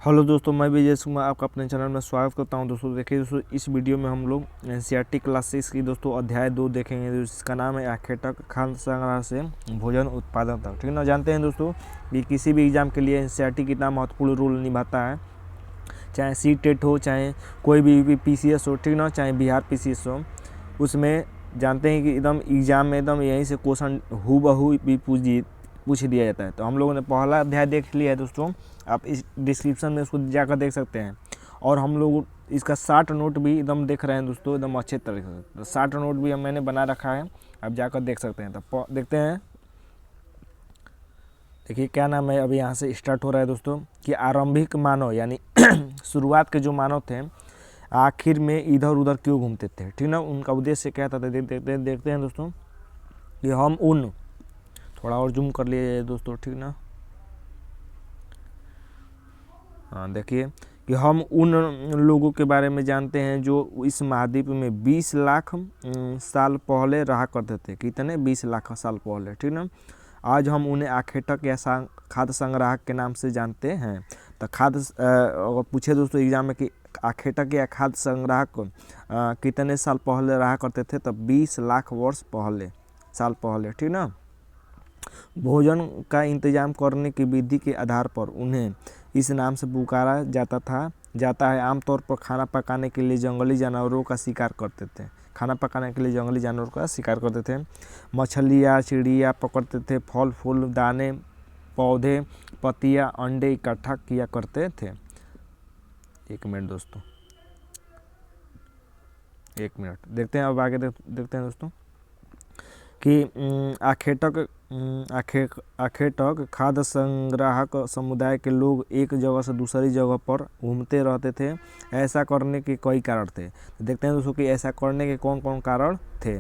Hello दोस्तों, मैं विजय कुमार आपका अपने चैनल में स्वागत करता हूं। दोस्तों देखिए दोस्तों, इस वीडियो में हम लोग एनसीईआरटी क्लास 6 की दोस्तों अध्याय 2 देखेंगे, जिसका नाम है आखेटक खाद्य संग्रह से भोजन उत्पादन तक। ठीक है ना। जानते हैं दोस्तों कि किसी भी एग्जाम के लिए एनसीईआरटी कितना महत्वपूर्ण रोल निभाता है, चाहे सी-टेट हो, चाहे कोई भी पीसीएस हो, ठीक ना, चाहे बिहार पीसीएस हो। उसमें जानते हैं कि एकदम एग्जाम में एकदम यहीं से क्वेश्चन हूबहू भी पूछ दिया जाता है। तो हम लोगों ने पहला अध्याय देख लिया है दोस्तों, आप इस डिस्क्रिप्शन में उसको जाकर देख सकते हैं। और हम लोग इसका 60 नोट भी एकदम देख रहे हैं दोस्तों, एकदम अच्छे तरीके से। तो 60 नोट भी मैंने बना रखा है, आप जाकर देख सकते हैं। तो देखते हैं, देखिए क्या नाम है। अभी यहाँ से स्टार्ट हो रहा है दोस्तों कि आरंभिक मानव यानी शुरुआत के जो मानव थे आखिर में इधर उधर क्यों घूमते थे, ठीक ना। उनका उद्देश्य क्या था, देखते हैं दोस्तों कि हम उन, थोड़ा और जूम कर लिए दोस्तों, ठीक ना। हाँ, देखिए कि हम उन लोगों के बारे में जानते हैं जो इस महाद्वीप में 20 लाख साल पहले रहा करते थे। कितने? 20 लाख साल पहले, ठीक ना। आज हम उन्हें आखेटक या खाद्य संग्राहक के नाम से जानते हैं। तो खाद्य अगर पूछे दोस्तों एग्जाम में कि आखेटक या खाद्य संग्राहक कितने साल पहले रहा करते थे, तो 20 लाख वर्ष पहले, साल पहले, ठीक ना। भोजन का इंतजाम करने की विधि के आधार पर उन्हें इस नाम से पुकारा जाता है। आमतौर पर खाना पकाने के लिए जंगली जानवरों का शिकार करते थे। मछलियाँ, चिड़िया पकड़ते थे। फल फूल, दाने, पौधे, पत्तियाँ, अंडे इकट्ठा किया करते थे। एक मिनट दोस्तों, एक मिनट देखते हैं, अब आगे देखते हैं दोस्तों कि आखेटक खाद्य संग्राहक समुदाय के लोग एक जगह से दूसरी जगह पर घूमते रहते थे। ऐसा करने के कई कारण थे। तो देखते हैं दोस्तों कि ऐसा करने के कौन कौन कारण थे।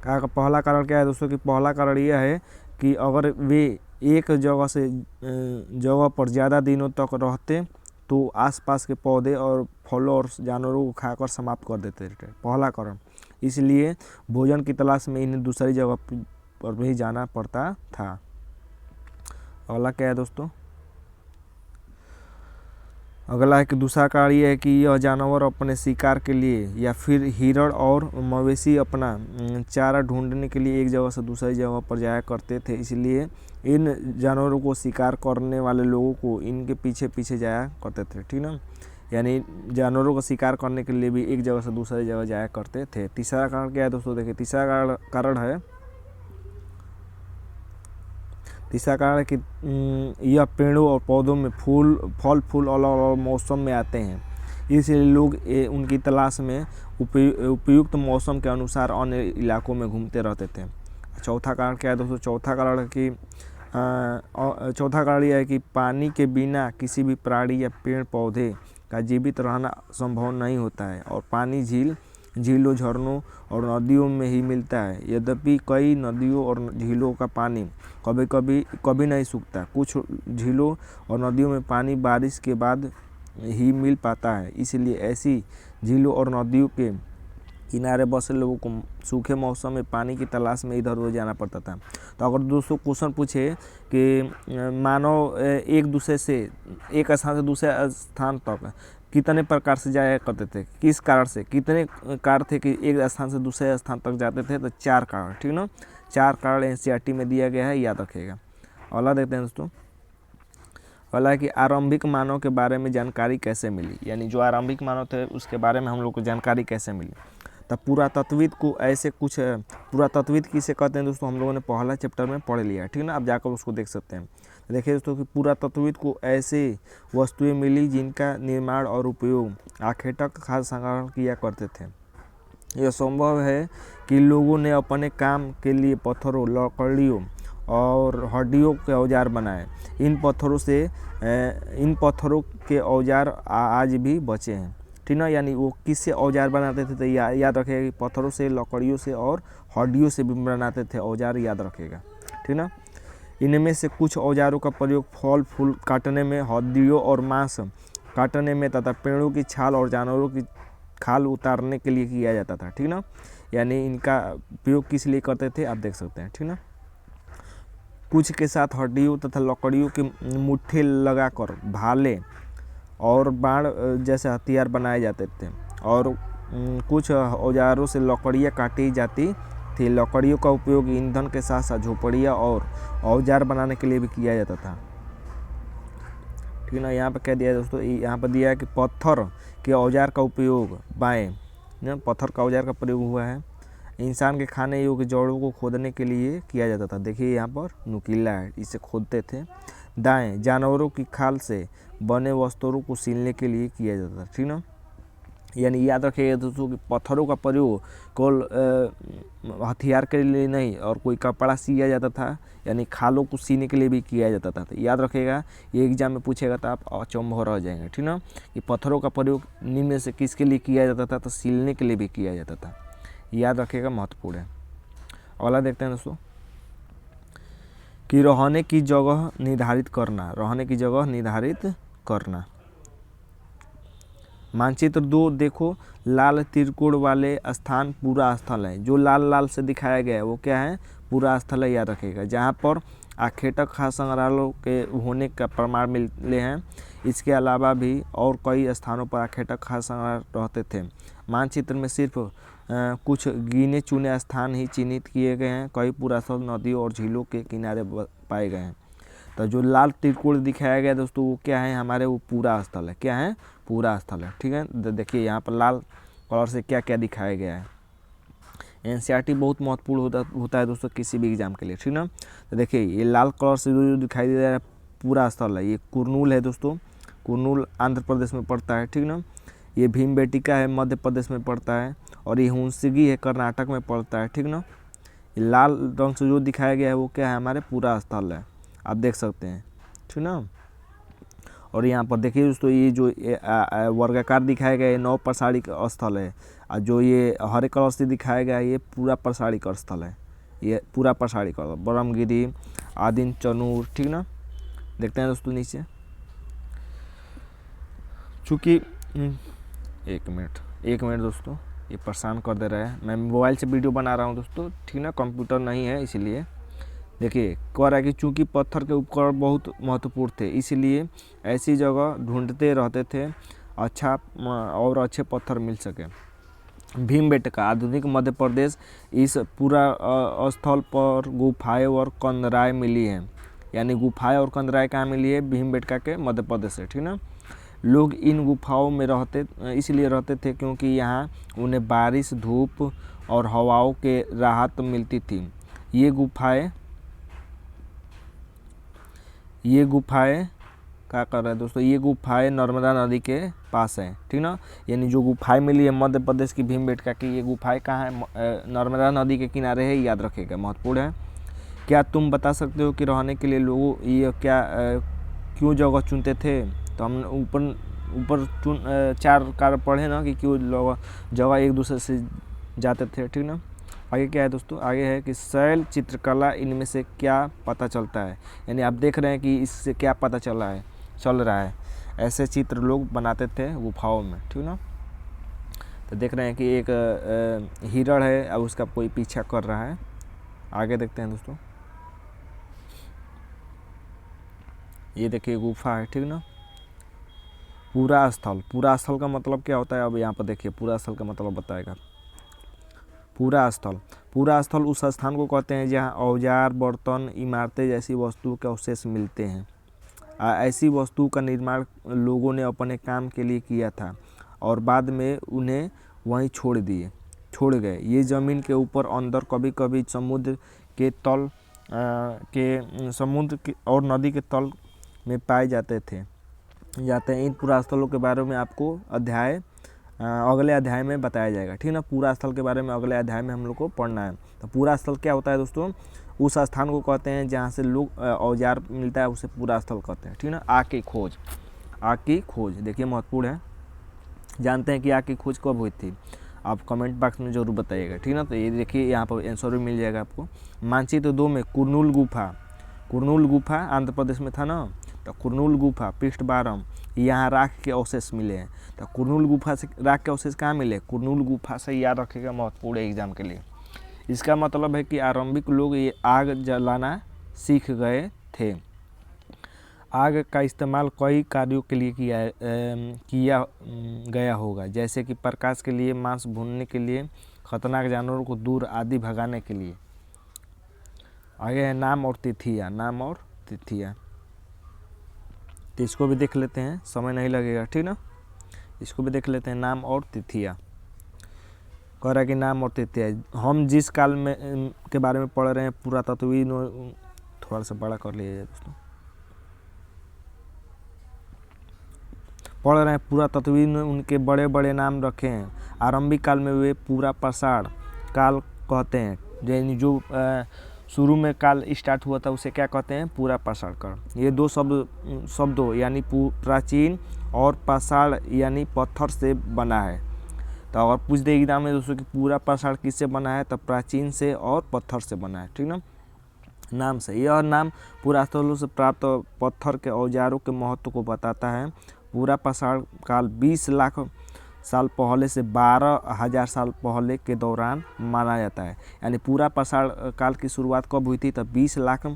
पहला कारण क्या है दोस्तों कि पहला कारण यह है कि अगर वे एक जगह पर ज़्यादा दिनों तक रहते तो आसपास के पौधे और फलों और जानवरों को खाकर समाप्त कर देते थे। पहला कारण, इसलिए भोजन की तलाश में इन्हें दूसरी जगह पर भी जाना पड़ता था। अगला क्या है दोस्तों, अगला है कि दूसरा कारण ये है कि यह जानवर अपने शिकार के लिए या फिर हिरण और मवेशी अपना चारा ढूंढने के लिए एक जगह से दूसरी जगह पर जाया करते थे। इसलिए इन जानवरों को शिकार करने वाले लोगों को इनके पीछे पीछे जाया करते थे, ठीक ना। यानी जानवरों को शिकार करने के लिए भी एक जगह से दूसरी जगह जाया करते थे। तीसरा कारण क्या है दोस्तों, देखिए तीसरा कारण है कि यह पेड़ों और पौधों में फल फूल अलग अलग मौसम में आते हैं, इसलिए लोग उनकी तलाश में उपयुक्त मौसम के अनुसार अन्य इलाकों में घूमते रहते थे। चौथा कारण क्या है दोस्तों, चौथा कारण यह है कि पानी के बिना किसी भी प्राणी या पेड़ पौधे का जीवित रहना संभव नहीं होता है, और पानी झीलों, झरनों और नदियों में ही मिलता है। यद्यपि कई नदियों और झीलों का पानी कभी नहीं सूखता। कुछ झीलों और नदियों में पानी बारिश के बाद ही मिल पाता है, इसलिए ऐसी झीलों और नदियों के किनारे बसे लोगों को सूखे मौसम में पानी की तलाश में इधर उधर जाना पड़ता था। तो अगर दोस्तों क्वेश्चन पूछे कि मानव एक स्थान से दूसरे स्थान तक कितने प्रकार से जाया करते थे, किस कारण से, कितने कारण थे कि एक स्थान से दूसरे स्थान तक जाते थे, तो 4 कारण, ठीक ना। 4 कारण एनसीईआरटी में दिया गया है, याद रखिएगा। अगला देखते हैं दोस्तों, अगला है कि आरंभिक मानव के बारे में जानकारी कैसे मिली, यानी जो आरंभिक मानव थे उसके बारे में हम लोग को जानकारी कैसे मिली। तो पुरातत्वविद किसे कहते हैं दोस्तों, हम लोगों ने पहला चैप्टर में पढ़ लिया है, ठीक ना। आप जाकर उसको देख सकते हैं। देखिए दोस्तों कि पुरातत्वविद को ऐसे वस्तुएं मिली जिनका निर्माण और उपयोग आखेटक खाद्य संग्रह किया करते थे। यह संभव है कि लोगों ने अपने काम के लिए पत्थरों, लकड़ियों और हड्डियों के औजार बनाए। इन पत्थरों के औजार आज भी बचे हैं, ठीक ना। यानी वो किससे औजार बनाते थे, तो याद रखिएगा कि पत्थरों से, लकड़ियों से और हड्डियों से भी बनाते थे औजार, याद रखिएगा, ठीक ना। इनमें से कुछ औजारों का प्रयोग फल फूल काटने में, हड्डियों और मांस काटने में तथा पेड़ों की छाल और जानवरों की खाल उतारने के लिए किया जाता था, ठीक ना। यानी इनका उपयोग किस लिए करते थे, आप देख सकते हैं, ठीक ना। कुछ के साथ हड्डियों तथा लकड़ियों की मुट्ठी लगाकर भाले और बाण जैसे हथियार बनाए जाते थे। और कुछ औजारों से लकड़ियाँ काटी जाती थी। लकड़ियों का उपयोग ईंधन के साथ साथ झोपड़ियाँ और औजार बनाने के लिए भी किया जाता था। ठीक है ना। यहाँ पर कह दिया है दोस्तों, यहाँ पर दिया है कि पत्थर के औजार का उपयोग बाएँ, पत्थर का औजार का प्रयोग हुआ है। इंसान के खाने योग्य जड़ों को खोदने के लिए किया जाता था। देखिए यहाँ पर नुकीला है, इसे खोदते थे। दाएं, जानवरों की खाल से बने वस्त्रों को सीलने के लिए किया जाता था। ठीक ना। यानी याद रखिएगा दोस्तों कि पत्थरों का प्रयोग केवल हथियार के लिए नहीं और कोई कपड़ा सिया जाता था, यानी खालों को सीने के लिए भी किया जाता था। तो याद रखिएगा, ये एग्जाम में पूछेगा तो आप अचंभव रह जाएंगे। ठीक ना। कि पत्थरों का प्रयोग निम्न में से किसके लिए किया जाता था, तो सीलने के लिए भी किया जाता था। याद रखिएगा, महत्वपूर्ण है। अगला देखते हैं दोस्तों कि रहने की जगह निर्धारित करना। रहने की जगह निर्धारित करना। मानचित्र 2 देखो, लाल त्रिकोण वाले स्थान पूरा स्थल है। जो लाल लाल से दिखाया गया है वो क्या है, पूरा स्थल है। याद रखिएगा, जहाँ पर आखेटक खाद्य संग्रहालयों के होने का प्रमाण मिले हैं। इसके अलावा भी और कई स्थानों पर आखेटक खाद्य संग्रहालय रहते थे। मानचित्र में सिर्फ कुछ गिने चुने स्थान ही चिन्हित किए गए हैं। कई पुरातन नदियों और झीलों के किनारे पाए गए हैं। तो जो लाल त्रिकोण दिखाया गया दोस्तों वो क्या है, हमारे वो पूरा स्थल है। क्या है, पूरा स्थल है। ठीक है। देखिए यहाँ पर लाल कलर से क्या क्या दिखाया गया है। एनसीईआरटी बहुत महत्वपूर्ण होता है दोस्तों किसी भी एग्जाम के लिए। ठीक ना। तो देखिए ये लाल कलर से जो दिखाई दे रहा है पूरा स्थल है, ये कुरनूल है दोस्तों। कुरनूल आंध्र प्रदेश में पड़ता है। ठीक ना। ये भीमबेटका है, मध्य प्रदेश में पड़ता है। और ये हुंसगी है, कर्नाटक में पड़ता है। ठीक ना। ये लाल रंग से जो दिखाया गया है वो क्या है, हमारे पूरा स्थल है। आप देख सकते हैं। ठीक ना। और यहाँ पर देखिए दोस्तों, ये जो वर्गाकार दिखाया गया है नौ प्रसारिक स्थल है। और जो ये हरे कलर से दिखाया गया है ये पूरा प्रसारिक स्थल है। ये पूरा प्रसारिक ब्रह्मगिरी, आदिन चनूर। ठीक ना। देखते हैं दोस्तों नीचे, चूँकि एक मिनट दोस्तों, ये परेशान कर दे रहा है। मैं मोबाइल से वीडियो बना रहा हूँ दोस्तों। ठीक ना, कंप्यूटर नहीं है इसलिए। देखिए कह रहा है कि चूँकि पत्थर के उपकरण बहुत महत्वपूर्ण थे इसलिए ऐसी जगह ढूंढते रहते थे अच्छा और अच्छे पत्थर मिल सके। भीमबेटका आधुनिक मध्य प्रदेश, इस पूरा स्थल पर गुफाएं और कंदराएं मिली हैं। यानी गुफाएं और कंदराएं कहाँ मिली है, भीमबेटका के मध्य प्रदेश से। ठीक ना। लोग इन गुफाओं में इसलिए रहते थे क्योंकि यहाँ उन्हें बारिश, धूप और हवाओं के राहत मिलती थी। ये गुफाएं क्या कर रहे हैं दोस्तों, ये गुफाएं नर्मदा नदी के पास है। ठीक ना। यानी जो गुफाएं मिली है मध्य प्रदेश की भीमबेटका की, ये गुफाएं कहाँ है, नर्मदा नदी के किनारे है। याद रखिएगा, महत्वपूर्ण है। क्या तुम बता सकते हो कि रहने के लिए लोगों ये क्यों जगह चुनते थे। तो हम ऊपर 4 कार्य पढ़े ना कि क्यों लोग जगह एक दूसरे से जाते थे। ठीक ना। आगे क्या है दोस्तों, आगे है कि शैल चित्रकला, इनमें से क्या पता चलता है। यानी आप देख रहे हैं कि इससे क्या पता चल रहा है। ऐसे चित्र लोग बनाते थे गुफाओं में। ठीक ना। तो देख रहे हैं कि एक हिरण है, अब उसका कोई पीछा कर रहा है। आगे देखते हैं दोस्तों, ये देखिए गुफा है। ठीक ना। पूरा स्थल का मतलब क्या होता है, अब यहाँ पर देखिए पूरा स्थल का मतलब बताएगा। पूरा स्थल उस स्थान को कहते हैं जहाँ औजार, बर्तन, इमारतें जैसी वस्तुओं के अवशेष मिलते हैं। ऐसी वस्तुओं का निर्माण लोगों ने अपने काम के लिए किया था और बाद में उन्हें वहीं छोड़ गए। ये ज़मीन के ऊपर अंदर कभी कभी समुद्र और नदी के तल में पाए जाते हैं। इन पूरा स्थलों के बारे में आपको अगले अध्याय में बताया जाएगा। ठीक ना। पूरा स्थल के बारे में अगले अध्याय में हम लोग को पढ़ना है। तो पूरा स्थल क्या होता है दोस्तों, उस स्थान को कहते हैं जहाँ से लोग औजार मिलता है, उसे पूरा स्थल कहते हैं। ठीक ना। आग की खोज देखिए महत्वपूर्ण है। जानते हैं कि आग की खोज कब हुई थी, आप कमेंट बॉक्स में ज़रूर बताइएगा। ठीक ना। तो ये देखिए यहाँ पर आंसर भी मिल जाएगा आपको। मानचित्र 2 में कुरनूल गुफा आंध्र प्रदेश में था ना। तो कुरनूल गुफा पृष्ठ 12, यहाँ राख के अवशेष मिले हैं। तो कुरनूल गुफा से राख के अवशेष कहाँ मिले, कुरनूल गुफा से। याद रखिएगा, महत्वपूर्ण एग्जाम के लिए। इसका मतलब है कि आरंभिक लोग ये आग जलाना सीख गए थे। आग का इस्तेमाल कई कार्यों के लिए किया गया होगा, जैसे कि प्रकाश के लिए, मांस भूनने के लिए, खतरनाक जानवरों को दूर आदि भगाने के लिए। आगे है नाम और तिथियाँ। नाम और तिथियाँ, तो इसको भी देख लेते हैं, समय नहीं लगेगा, ठीक ना। इसको भी देख लेते हैं, नाम और तिथियाँ। कह रहा है कि नाम और तिथियाँ, हम जिस काल में के बारे में पढ़ रहे हैं पुरातत्वविद, थोड़ा सा बड़ा कर लीजिए दोस्तों, पढ़ रहे हैं पुरातत्वविद ने उनके बड़े बड़े नाम रखे हैं। आरंभिक काल में वे पूरा पाषाण काल कहते हैं, यानी जो शुरू में काल स्टार्ट हुआ था उसे क्या कहते हैं, पूरा पाषाण काल। ये दो शब्दों यानी प्राचीन और पाषाण यानी पत्थर से बना है। तो अगर पूछ दे एग्जाम में दोस्तों कि पूरा पाषाण किससे बना है, तो प्राचीन से और पत्थर से बना है, ठीक ना। नाम से, यह नाम पुरातत्व से प्राप्त पत्थर के औजारों के महत्व को बताता है। पूरा पाषाण काल 20 लाख साल पहले से 12,000 साल पहले के दौरान माना जाता है। यानी पूरा पाषाण काल की शुरुआत कब हुई थी, तो 20 लाख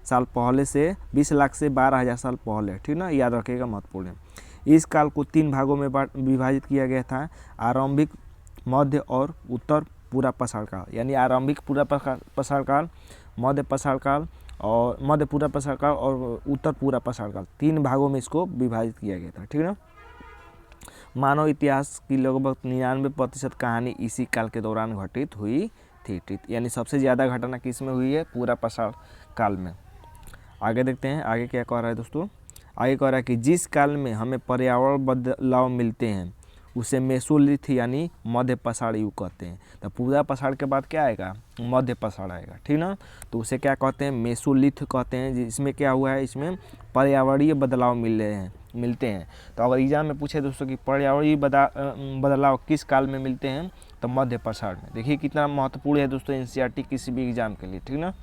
साल पहले से 20 लाख से 12,000 साल पहले, ठीक ना, याद रखिएगा, महत्वपूर्ण है। इस काल को 3 भागों में विभाजित किया गया था, आरंभिक, मध्य और उत्तर पूरा पाषाण काल। यानी आरंभिक पूरा पाषाण काल, मध्य पाषाण काल और मध्य पूरा पाषाण काल और उत्तर पूरा पाषाण काल, 3 भागों में इसको विभाजित किया गया था, ठीक है ना। मानव इतिहास की लगभग 99% कहानी इसी काल के दौरान घटित हुई थी। यानी सबसे ज़्यादा घटना किस में हुई है, पूरा पाषाण काल में। आगे देखते हैं, आगे क्या कह रहा है दोस्तों। आगे कह रहा है कि जिस काल में हमें पर्यावरण बदलाव मिलते हैं उसे मेसोलिथ यानी मध्य पाषाण युग कहते हैं। तो पूरा पाषाण के बाद क्या आएगा, मध्य पाषाण आएगा, ठीक ना। तो उसे क्या कहते हैं, मेसोलिथ कहते हैं। जिसमें क्या हुआ है, इसमें पर्यावरणीय बदलाव मिलते हैं। तो अगर एग्जाम में पूछे दोस्तों कि पर्यावरणीय बदलाव किस काल में मिलते हैं, तो मध्य पाषाण में। देखिए कितना महत्वपूर्ण है दोस्तों एनसीईआरटी किसी भी एग्जाम के लिए, ठीक ना।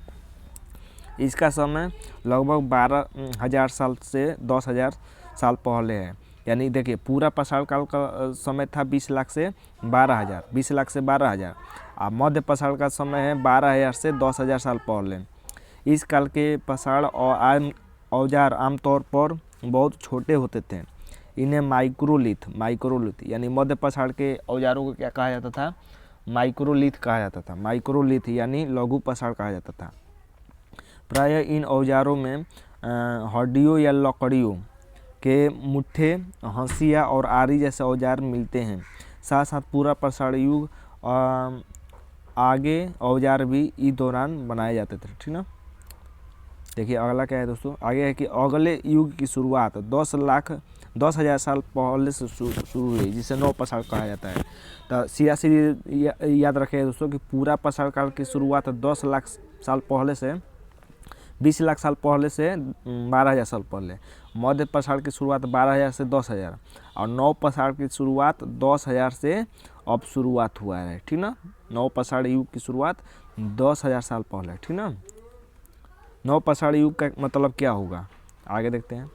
इसका समय लगभग 12,000 साल से 10,000 साल पहले है। यानी देखिए पूरा पाषाण काल का समय था 20 लाख से 12,000, 20 लाख से 12,000, और मध्य पाषाण का समय है 12,000 से 10,000 साल पहले। इस काल के पाषाण और औजार आमतौर पर बहुत छोटे होते थे। इन्हें माइक्रोलिथ यानी मध्य पाषाण के औजारों को क्या कहा जाता था, माइक्रोलिथ कहा जाता था। माइक्रोलिथ यानी लघु पाषाण कहा जाता था। प्रायः इन औजारों में हड्डियों या लकड़ियों के मुट्ठे, हंसिया और आरी जैसे औजार मिलते हैं। साथ साथ पूरा पाषाण युग आगे औजार भी इस दौरान बनाए जाते थे, ठीक ना। देखिए अगला क्या है दोस्तों, आगे है कि अगले युग की शुरुआत 10,000 साल पहले से शुरू हुई, जिसे नव पाषाण कहा जाता है। तो सीधी याद रखिए दोस्तों कि पूरा पाषाण काल की शुरुआत 10 लाख साल पहले से 20 लाख साल पहले से 12,000 साल पहले। मध्य पाषाण की शुरुआत 12,000 से 10,000 और नव पाषाण की शुरुआत 10,000 से अब शुरुआत हुआ है, ठीक ना। नव पाषाण युग की शुरुआत 10,000 साल पहले, ठीक ना। नव पाषाण युग का मतलब क्या होगा, आगे देखते हैं।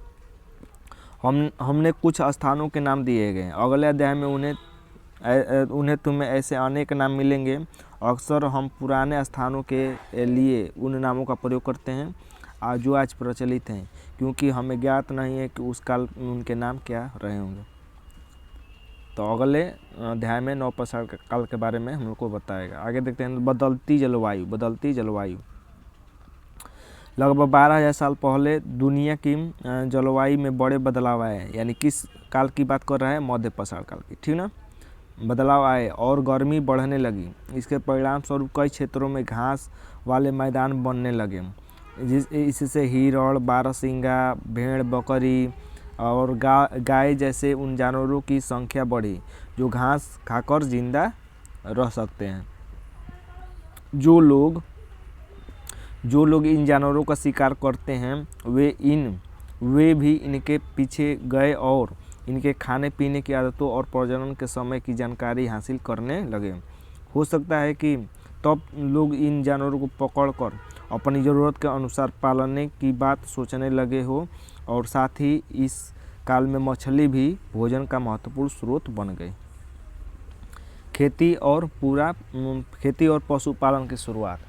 हमने कुछ स्थानों के नाम दिए गए हैं। अगले अध्याय में उन्हें तुम्हें ऐसे अनेक नाम मिलेंगे। अक्सर हम पुराने स्थानों के लिए उन नामों का प्रयोग करते हैं जो आज प्रचलित हैं, क्योंकि हमें ज्ञात नहीं है कि उस काल में उनके नाम क्या रहे होंगे। तो अगले अध्याय में नव पाषाण काल के बारे में हम लोग को बताएगा। आगे देखते हैं बदलती जलवायु। लगभग 12,000 साल पहले दुनिया की जलवायु में बड़े बदलाव आए। यानी किस काल की बात कर रहा है, मध्य पाषाण काल की, ठीक ना। बदलाव आए और गर्मी बढ़ने लगी। इसके परिणाम स्वरूप कई क्षेत्रों में घास वाले मैदान बनने लगे, इससे हिरण, बारहसिंगा, भेड़, बकरी और गाय जैसे उन जानवरों की संख्या बढ़ी जो घास खाकर जिंदा रह सकते हैं। जो लोग इन जानवरों का शिकार करते हैं वे भी इनके पीछे गए और इनके खाने पीने की आदतों और प्रजनन के समय की जानकारी हासिल करने लगे। हो सकता है कि तब लोग इन जानवरों को पकड़कर अपनी ज़रूरत के अनुसार पालने की बात सोचने लगे हो, और साथ ही इस काल में मछली भी भोजन का महत्वपूर्ण स्रोत बन गई। खेती और पशुपालन की शुरुआत।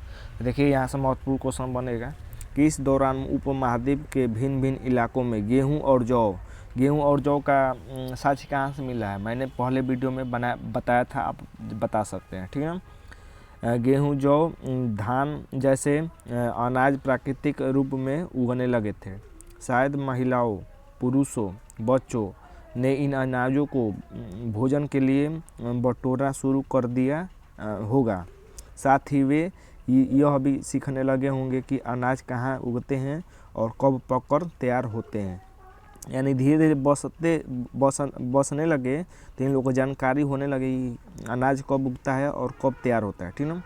देखिए यहाँ से महत्वपूर्ण क्वेश्चन बनेगा कि इस दौरान उपमहाद्वीप के भिन्न भिन्न इलाकों में गेहूं और जौ का साक्ष्य कहाँ से मिला है, मैंने पहले वीडियो में बताया था, आप बता सकते हैं, ठीक है। गेहूं, जौ, धान जैसे अनाज प्राकृतिक रूप में उगने लगे थे। शायद महिलाओं, पुरुषों, बच्चों ने इन अनाजों को भोजन के लिए बटोरना शुरू कर दिया होगा। साथ ही वे यह भी सीखने लगे होंगे कि अनाज कहाँ उगते हैं और कब पककर तैयार होते हैं। यानी धीरे धीरे बसने लगे तो इन लोगों को जानकारी होने लगी अनाज कब उगता है और कब तैयार होता है, ठीक ना।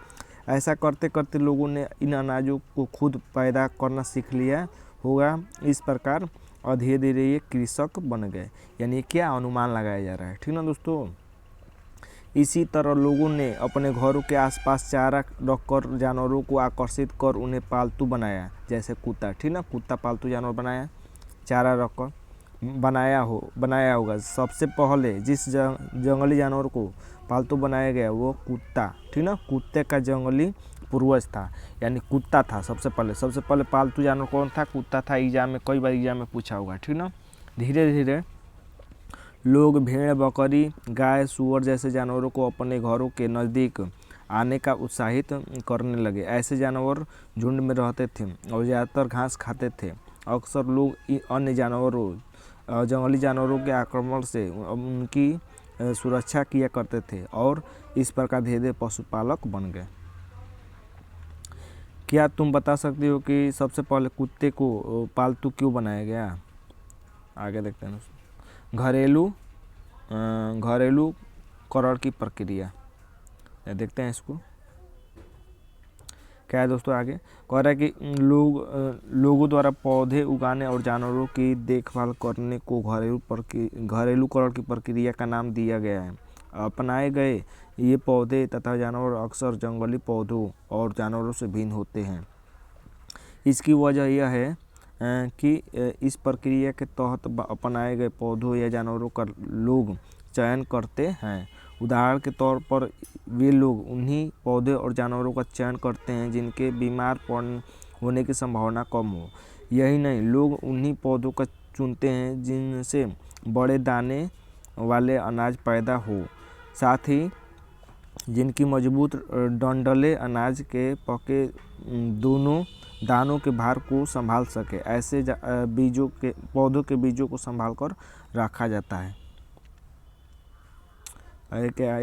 ऐसा करते करते लोगों ने इन अनाजों को खुद पैदा करना सीख लिया होगा। इस प्रकार और धीरे धीरे ये कृषक बन गए। यानी क्या अनुमान लगाया जा रहा है, ठीक ना दोस्तों। इसी तरह लोगों ने अपने घरों के आसपास चारा रखकर जानवरों को आकर्षित कर उन्हें पालतू बनाया, जैसे कुत्ता, ठीक ना। कुत्ता पालतू जानवर बनाया, चारा रखकर बनाया होगा। सबसे पहले जिस जंगली जानवर को पालतू बनाया गया वो कुत्ता, ठीक ना। कुत्ते का जंगली पूर्वज था, यानी कुत्ता था सबसे पहले पालतू जानवर कौन था, कुत्ता था। कई बार एग्जाम में पूछा होगा, ठीक ना। धीरे धीरे लोग भेड़, बकरी, गाय, सूअर जैसे जानवरों को अपने घरों के नज़दीक आने का उत्साहित करने लगे। ऐसे जानवर झुंड में रहते थे और ज़्यादातर घास खाते थे। अक्सर लोग अन्य जंगली जानवरों के आक्रमण से उनकी सुरक्षा किया करते थे और इस प्रकार धीरे धीरे पशुपालक बन गए। क्या तुम बता सकते हो कि सबसे पहले कुत्ते को पालतू क्यों बनाया गया? आगे देखते हैं। घरेलू करण की प्रक्रिया देखते हैं इसको क्या है दोस्तों। आगे कह रहा है कि लोगों द्वारा पौधे उगाने और जानवरों की देखभाल करने को घरेलूकरण की प्रक्रिया का नाम दिया गया है। अपनाए गए ये पौधे तथा जानवर अक्सर जंगली पौधों और जानवरों से भिन्न होते हैं। इसकी वजह यह है कि इस प्रक्रिया के तहत अपनाए गए पौधों या जानवरों का लोग चयन करते हैं। उदाहरण के तौर पर वे लोग उन्हीं पौधे और जानवरों का चयन करते हैं जिनके बीमार होने की संभावना कम हो। यही नहीं, लोग उन्हीं पौधों का चुनते हैं जिनसे बड़े दाने वाले अनाज पैदा हो, साथ ही जिनकी मजबूत डंठलें अनाज के पके दोनों दानों के भार को संभाल सके। ऐसे पौधों के बीजों को संभाल कर रखा जाता है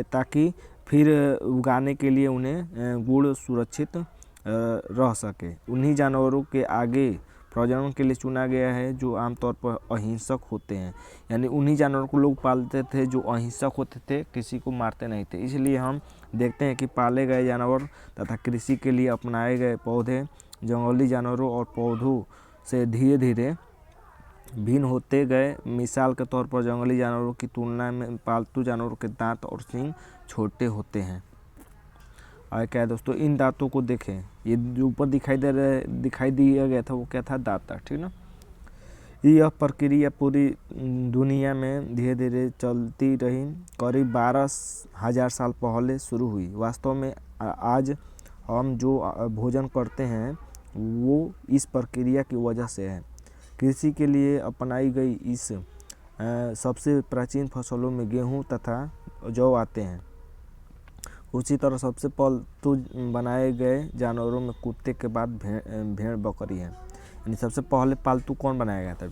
ताकि फिर उगाने के लिए उन्हें गुण सुरक्षित रह सके। उन्हीं जानवरों के आगे प्रजनन के लिए चुना गया है जो आमतौर पर अहिंसक होते हैं। यानी उन्हीं जानवरों को लोग पालते थे जो अहिंसक होते थे, किसी को मारते नहीं थे। इसलिए हम देखते हैं कि पाले गए जानवर तथा कृषि के लिए अपनाए गए पौधे जंगली जानवरों और पौधों से धीरे धीरे भिन्न होते गए। मिसाल के तौर पर जंगली जानवरों की तुलना में पालतू जानवरों के दांत और सींग छोटे होते हैं। और क्या है दोस्तों, इन दांतों को देखें, ये जो ऊपर दिखाई दिया गया था वो क्या था, दांत था, ठीक ना। यह प्रक्रिया पूरी दुनिया में धीरे धीरे चलती रही। करीब 12,000 साल पहले शुरू हुई। वास्तव में आज हम जो भोजन करते हैं वो इस प्रक्रिया की वजह से है। कृषि के लिए अपनाई गई इस सबसे प्राचीन फसलों में गेहूं तथा जौ आते हैं। उसी तरह सबसे पालतू बनाए गए जानवरों में कुत्ते के बाद भेड़ बकरी है। यानी सबसे पहले पालतू कौन बनाया गया था,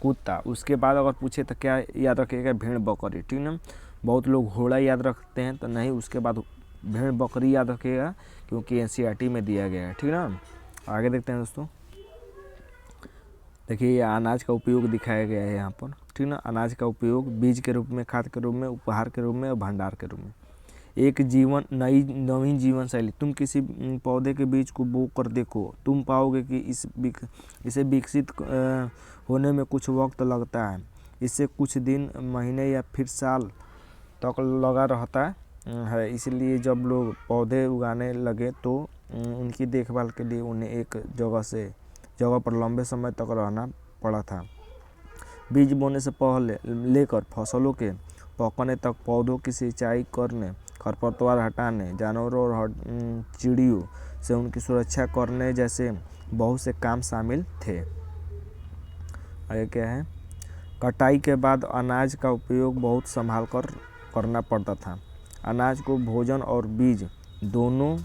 कुत्ता। उसके बाद अगर पूछे तो क्या याद रखिएगा, भेड़ बकरी, ठीक ना। बहुत लोग घोड़ा याद रखते हैं तो नहीं, उसके बाद भेड़ बकरी याद रखिएगा क्योंकि एनसीईआरटी में दिया गया है, ठीक ना। आगे देखते हैं दोस्तों। देखिए ये अनाज का उपयोग दिखाया गया है यहाँ पर, ठीक ना। अनाज का उपयोग बीज के रूप में, खाद के रूप में, उपहार के रूप में और भंडार के रूप में। एक नवीन जीवन शैली। तुम किसी पौधे के बीज को बो कर देखो, तुम पाओगे कि इसे विकसित होने में कुछ वक्त लगता है। इससे कुछ दिन, महीने या फिर साल तक लगा रहता है। इसलिए जब लोग पौधे उगाने लगे तो उनकी देखभाल के लिए उन्हें एक जगह पर लंबे समय तक रहना पड़ा था। बीज बोने से पहले लेकर फसलों के पकने तक पौधों की सिंचाई करने, खरपतवार हटाने, जानवरों और चिड़ियों से उनकी सुरक्षा करने जैसे बहुत से काम शामिल थे। आगे क्या है, कटाई के बाद अनाज का उपयोग बहुत संभाल कर करना पड़ता था। अनाज को भोजन और बीज दोनों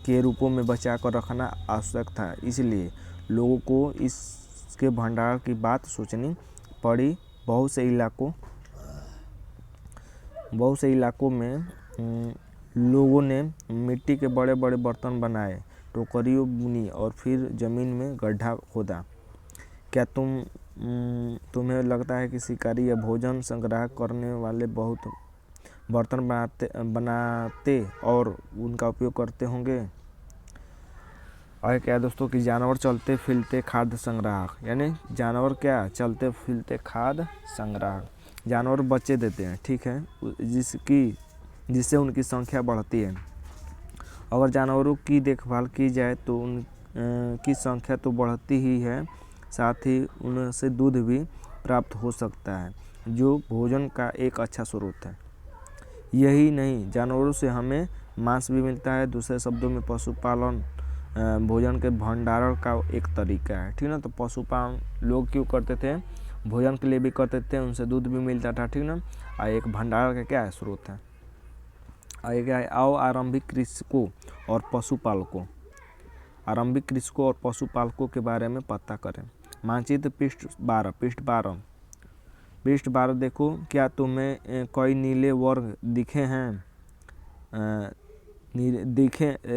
के रूपों में बचा कर रखना आवश्यक था, इसलिए लोगों को इसके भंडार की बात सोचनी पड़ी। बहुत से इलाकों में लोगों ने मिट्टी के बड़े बड़े बर्तन बनाए, टोकरियों बुनी और फिर ज़मीन में गड्ढा खोदा। क्या तुम्हें लगता है कि शिकारी या भोजन संग्रह करने वाले बहुत बर्तन बनाते और उनका उपयोग करते होंगे? और क्या है दोस्तों कि जानवर चलते फिरते खाद्य संग्राहक, यानी जानवर क्या, चलते फिरते खाद्य संग्राहक। जानवर बच्चे देते हैं, ठीक है, जिससे उनकी संख्या बढ़ती है। अगर जानवरों की देखभाल की जाए तो उनकी संख्या तो बढ़ती ही है, साथ ही उनसे दूध भी प्राप्त हो सकता है, जो भोजन का एक अच्छा स्रोत है। यही नहीं, जानवरों से हमें मांस भी मिलता है। दूसरे शब्दों में पशुपालन भोजन के भंडारण का एक तरीका है, ठीक ना। तो पशुपालन लोग क्यों करते थे, भोजन के लिए भी करते थे, उनसे दूध भी मिलता था, ठीक ना। और एक भंडारण का क्या है, स्रोत है। आगे क्या है, आओ आरंभिक कृषकों और पशुपालकों के बारे में पता करें। मानचित्र पृष्ठ 12 देखो, क्या तुम्हें कोई नीले वर्ग दिखे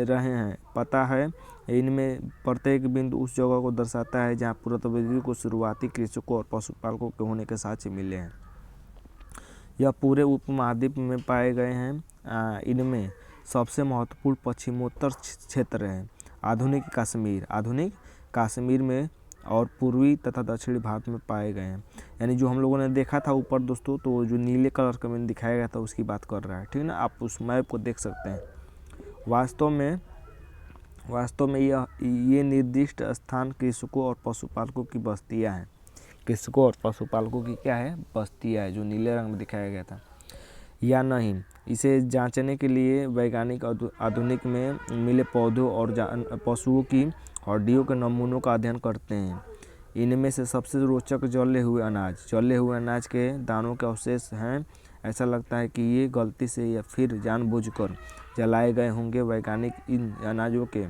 रहे हैं? पता है, इनमें प्रत्येक बिंदु उस जगह को दर्शाता है जहाँ पुरातत्वविदों को शुरुआती कृषकों और पशुपालकों के होने के साक्ष्य मिले हैं। यह पूरे उपमहाद्वीप में पाए गए हैं। इनमें सबसे महत्वपूर्ण पश्चिमोत्तर क्षेत्र है, आधुनिक कश्मीर में और पूर्वी तथा दक्षिणी भारत में पाए गए हैं। यानी जो हम लोगों ने देखा था ऊपर दोस्तों, तो जो नीले कलर का मैंने दिखाया गया था उसकी बात कर रहा है, ठीक ना। आप उस मैप को देख सकते हैं। वास्तव में ये निर्दिष्ट स्थान कृषकों और पशुपालकों की बस्तियां हैं। कृषकों और पशुपालकों की क्या है, बस्तियां है, जो नीले रंग में दिखाया गया था या नहीं। इसे जांचने के लिए वैज्ञानिक आधुनिक में मिले पौधों और पशुओं की हड्डियों के नमूनों का अध्ययन करते हैं। इनमें से सबसे रोचक जले हुए अनाज के दानों के अवशेष हैं। ऐसा लगता है कि ये गलती से या फिर जानबूझकर जलाए गए होंगे। वैज्ञानिक इन अनाजों के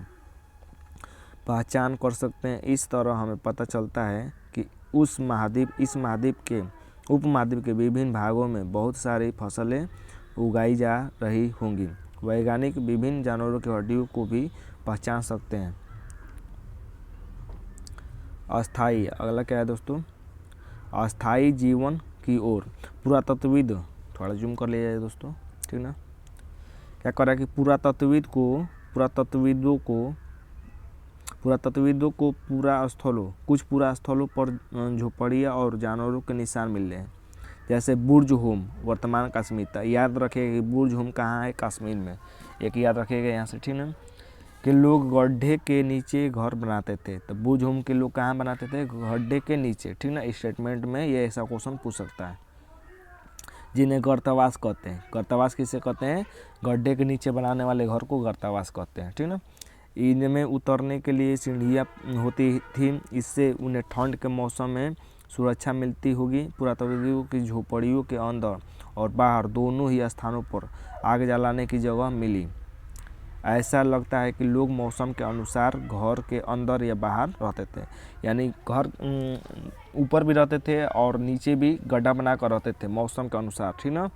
पहचान कर सकते हैं। इस तरह हमें पता चलता है कि इस महाद्वीप के उपमहाद्वीप के विभिन्न भागों में बहुत सारी फसलें उगाई जा रही होंगी। वैज्ञानिक विभिन्न जानवरों की हड्डियों को भी पहचान सकते हैं। अस्थाई, अगला क्या है दोस्तों, अस्थाई जीवन की ओर। पुरातत्वविद, थोड़ा जूम कर लिया जाए दोस्तों, ठीक ना। क्या कर रहा है कि पुरातत्वविदों को कुछ पुरा स्थलों पर झोपड़ियाँ और जानवरों के निशान मिल रहे हैं, जैसे बुर्ज होम, वर्तमान कश्मीर। याद रखिएगा कि बुर्ज होम कहाँ है, कश्मीर में। एक याद रखिएगा यहाँ से, ठीक ना, कि लोग गड्ढे के नीचे घर बनाते थे। तो बुर्ज होम के लोग कहाँ बनाते थे, गड्ढे के नीचे, ठीक ना। स्टेटमेंट में ये ऐसा क्वेश्चन पूछ सकता है। जिन्हें गर्तावास कहते हैं। गर्तावास किसे कहते हैं, गड्ढे के नीचे बनाने वाले घर को गर्तावास कहते हैं, ठीक ना। इनमें उतरने के लिए सीढ़ियाँ होती थी, इससे उन्हें ठंड के मौसम में सुरक्षा मिलती होगी। पुरातत्वविदों की झोपड़ियों के अंदर और बाहर दोनों ही स्थानों पर आग जलाने की जगह मिली। ऐसा लगता है कि लोग मौसम के अनुसार घर के अंदर या बाहर रहते थे, यानी घर ऊपर भी रहते थे और नीचे भी गड्ढा बना कर रहते थे मौसम के अनुसार, ठीक ना।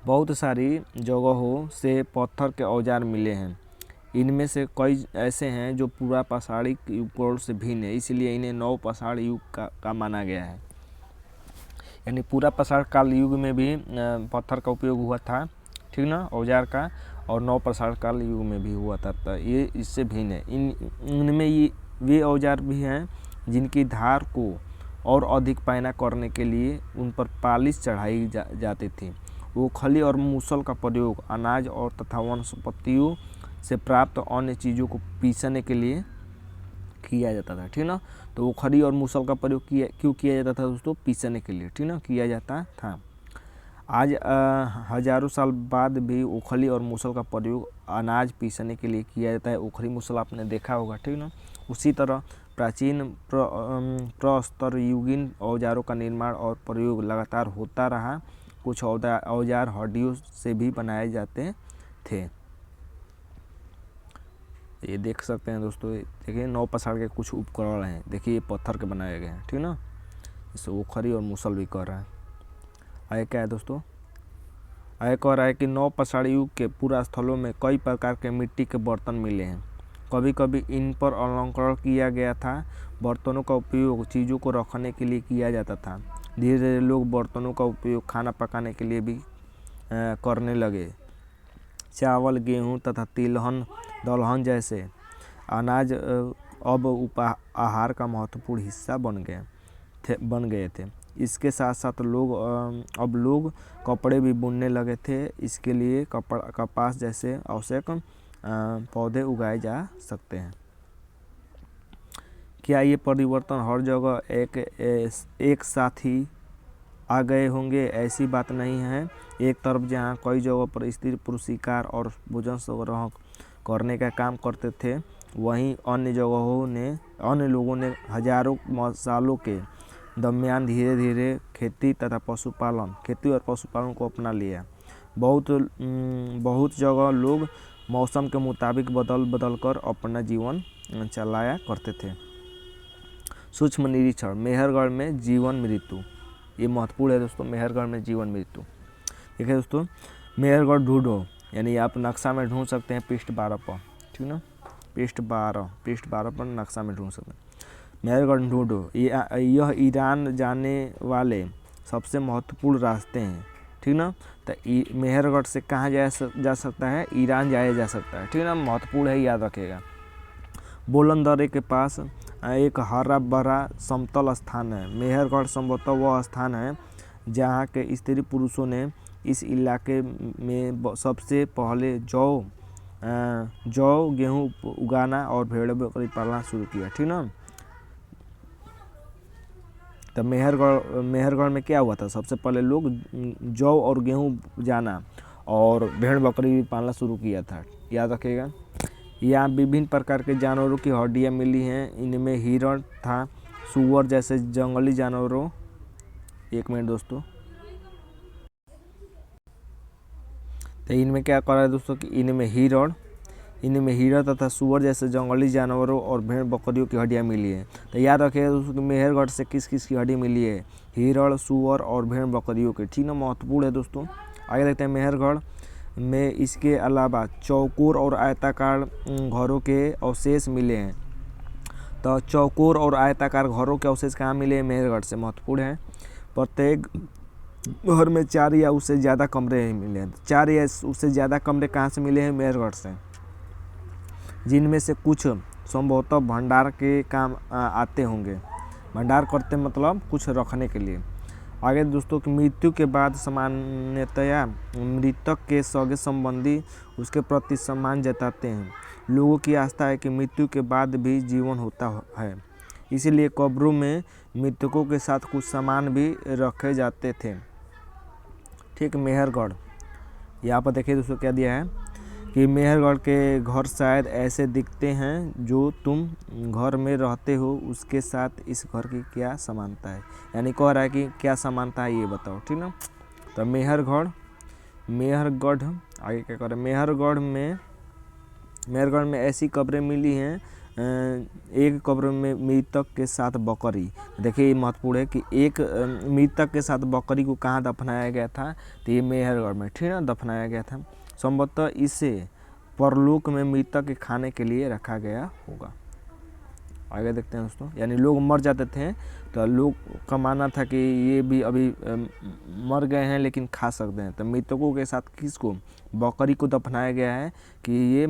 बहुत सारी जगहों से पत्थर के औजार मिले हैं। इनमें से कई ऐसे हैं जो पूरा पाषाणिक युग से भिन्न है, इसलिए इन्हें नव पाषाण युग का माना गया है। यानी पूरा पाषाण काल युग में भी पत्थर का उपयोग हुआ था, ठीक ना, औजार का, और नव पाषाण काल युग में भी हुआ था। तो ये इससे भिन्न है। इनमें वे औजार भी हैं जिनकी धार को और अधिक पैना करने के लिए उन पर पालिश चढ़ाई जाती थी। वो खली और मूसल का प्रयोग अनाज और तथा वनस्पतियों से प्राप्त अन्य चीज़ों को पीसने के लिए किया जाता था, ठीक ना। तो वो खली और मूसल का प्रयोग क्यों किया जाता था दोस्तों, पीसने के लिए, ठीक ना, किया जाता था। आज हजारों साल बाद भी ओखली और मूसल का प्रयोग अनाज पीसने के लिए किया जाता है। ओखली मूसल आपने देखा होगा, ठीक ना। उसी तरह प्राचीन प्रस्तरयुगीन औजारों का निर्माण और प्रयोग लगातार होता रहा। कुछ औजार हड्डियों से भी बनाए जाते थे। ये देख सकते हैं दोस्तों, देखिए 9 पसाड़ के कुछ उपकरण हैं। देखिए ये पत्थर के बनाए गए हैं, ठीक ना। इसे ओखरी और मूसल भी कह रहा है। आगे क्या है दोस्तों, आगे कह रहा है कि 9 पसाड़ युग के पूरा स्थलों में कई प्रकार के मिट्टी के बर्तन मिले हैं। कभी कभी इन पर अलंकरण किया गया था। बर्तनों का उपयोग चीज़ों को रखने के लिए किया जाता था। धीरे धीरे लोग बर्तनों का उपयोग खाना पकाने के लिए भी करने लगे। चावल, गेहूँ तथा तिलहन, दलहन जैसे अनाज अब आहार का महत्वपूर्ण हिस्सा बन गए थे। इसके साथ साथ अब लोग कपड़े भी बुनने लगे थे। इसके लिए कपास जैसे आवश्यक पौधे उगाए जा सकते हैं। क्या ये परिवर्तन हर जगह एक साथ ही आ गए होंगे? ऐसी बात नहीं है। एक तरफ जहाँ कई जगहों पर स्त्री पुरुष शिकार और भोजन संग्रह करने का काम करते थे, वहीं अन्य लोगों ने हजारों सालों के दरमियान धीरे धीरे खेती और पशुपालन को अपना लिया। बहुत जगह लोग मौसम के मुताबिक बदल कर अपना जीवन चलाया करते थे। सूक्ष्म निरीक्षण, मेहरगढ़ में जीवन मृत्यु। ये महत्वपूर्ण है दोस्तों, मेहरगढ़ में जीवन मृत्यु। देखिए दोस्तों, मेहरगढ़ ढूंढो, यानी आप नक्शा में ढूंढ सकते हैं पृष्ठ 12 पर, ठीक ना। पृष्ठ 12 पर नक्शा में ढूंढ सकते हैं। मेहरगढ़ ढूंढो, यह ईरान जाने वाले सबसे महत्वपूर्ण रास्ते हैं, ठीक ना। तो मेहरगढ़ से कहाँ जा सकता है? ईरान जाया जा सकता है, ठीक ना। महत्वपूर्ण है, याद रखिएगा। बोलन दर्रे के पास एक हरा भरा समतल स्थान है। मेहरगढ़ संभवतः वह स्थान है जहाँ के स्त्री पुरुषों ने इस इलाके में सबसे पहले जौ, गेहूँ उगाना और भेड़ बकरी पालना शुरू किया, ठीक ना। तो मेहरगढ़ में क्या हुआ था? सबसे पहले लोग जौ और गेहूँ जाना और भेड़ बकरी पालना शुरू किया था, याद रखिएगा। यहाँ विभिन्न प्रकार के जानवरों की हड्डियाँ मिली हैं। इनमें हिरण था, सूअर जैसे जंगली जानवरों। एक मिनट दोस्तों, तो इनमें क्या कर रहा है दोस्तों कि इनमें हिरण तथा सूअर जैसे जंगली जानवरों और भेड़ बकरियों की हड्डियाँ मिली है। तो याद रखिएगा दोस्तों कि मेहरगढ़ से किस किस की हड्डी मिली है? हिरण, सूअर और भेड़ बकरियों की, ठीक ना। महत्वपूर्ण है दोस्तों। आगे देखते हैं, मेहरगढ़ में इसके अलावा चौकोर और आयताकार घरों के अवशेष मिले हैं। तो चौकोर और आयताकार घरों के अवशेष कहाँ मिले हैं? मेहरगढ़ से। महत्वपूर्ण है। प्रत्येक घर में 4 या उससे ज़्यादा कमरे मिले हैं। 4 या उससे ज़्यादा कमरे कहाँ से मिले हैं? मेहरगढ़ से, जिनमें से कुछ संभवतः भंडार के काम आते होंगे। भंडार करते मतलब कुछ रखने के लिए। आगे दोस्तों की मृत्यु के बाद सामान्यतया मृतक के सगे संबंधी उसके प्रति सम्मान जताते हैं। लोगों की आस्था है कि मृत्यु के बाद भी जीवन होता है, इसीलिए कब्रों में मृतकों के साथ कुछ सामान भी रखे जाते थे, ठीक। मेहरगढ़, यहाँ पर देखिए दोस्तों क्या दिया है कि मेहरगढ़ के घर शायद ऐसे दिखते हैं जो तुम घर में रहते हो, उसके साथ इस घर की क्या समानता है? यानी कह रहा है कि क्या समानता है ये बताओ, ठीक ना। तो मेहरगढ़ आगे क्या कर रहे हैं? मेहरगढ़ में ऐसी कब्रें मिली हैं। एक कब्र में मृतक के साथ बकरी। देखिए ये महत्वपूर्ण है कि एक मृतक के साथ बकरी को कहाँ दफनाया गया था? तो ये मेहरगढ़ में, ठीक ना, दफनाया गया था। संभवतः इसे परलोक में मृतक के खाने के लिए रखा गया होगा। आगे देखते हैं दोस्तों, यानी लोग मर जाते थे तो लोग का मानना था कि ये भी अभी मर गए हैं लेकिन खा सकते हैं। तो मृतकों के साथ किसको? बकरी को दफनाया गया है कि ये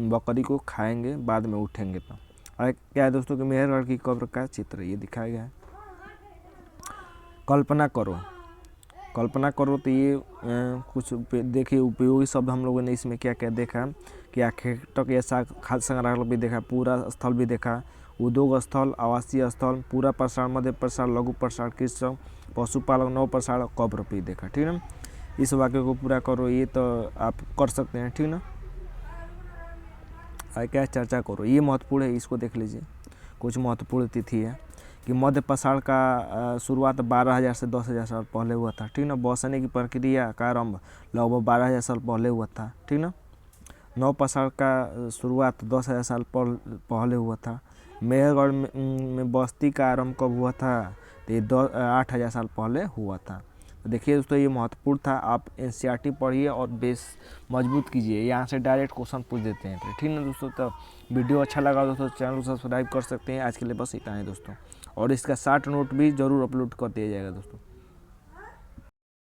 बकरी को खाएंगे, बाद में उठेंगे। तो आगे क्या है दोस्तों कि मेहरगढ़ की कब्र का चित्र ये दिखाया गया है। कल्पना करो तो ये कुछ देखिए उपयोगी शब्द हम लोगों ने इसमें क्या क्या देखा कि आखेटक या खाद्य संग्रहालय भी देखा, पूरा स्थल भी देखा, उद्योग स्थल, आवासीय स्थल, पूरा प्रसार, मध्य प्रसार, लघु प्रसार, कृषक, पशुपालक, नव प्रसार, कब्र भी देखा, ठीक ना। इस वाक्य को पूरा करो, ये तो आप कर सकते हैं, ठीक ना। आगे क्या चर्चा करो, ये महत्वपूर्ण है, इसको देख लीजिए। कुछ महत्वपूर्ण तिथि है कि मध्य पाषाण का शुरुआत 12,000 से 10,000 साल पहले हुआ था, ठीक ना। बौसने की प्रक्रिया का आरंभ लगभग 12,000 साल पहले हुआ था, ठीक ना। नव पाषाण का शुरुआत 10,000 साल पहले हुआ था। मेहरगढ़ में बस्ती का आरंभ कब हुआ था, तो ये 8,000 साल पहले हुआ था। तो देखिए दोस्तों, ये महत्वपूर्ण था। आप एनसीईआरटी पढ़िए और बेस मजबूत कीजिए, यहाँ से डायरेक्ट क्वेश्चन पूछ देते हैं, ठीक ना दोस्तों। तो वीडियो अच्छा लगा दोस्तों, चैनल को सब्सक्राइब कर सकते हैं। आज के लिए बस इतना है दोस्तों, और इसका शॉर्ट नोट भी ज़रूर अपलोड कर दिया जाएगा दोस्तों।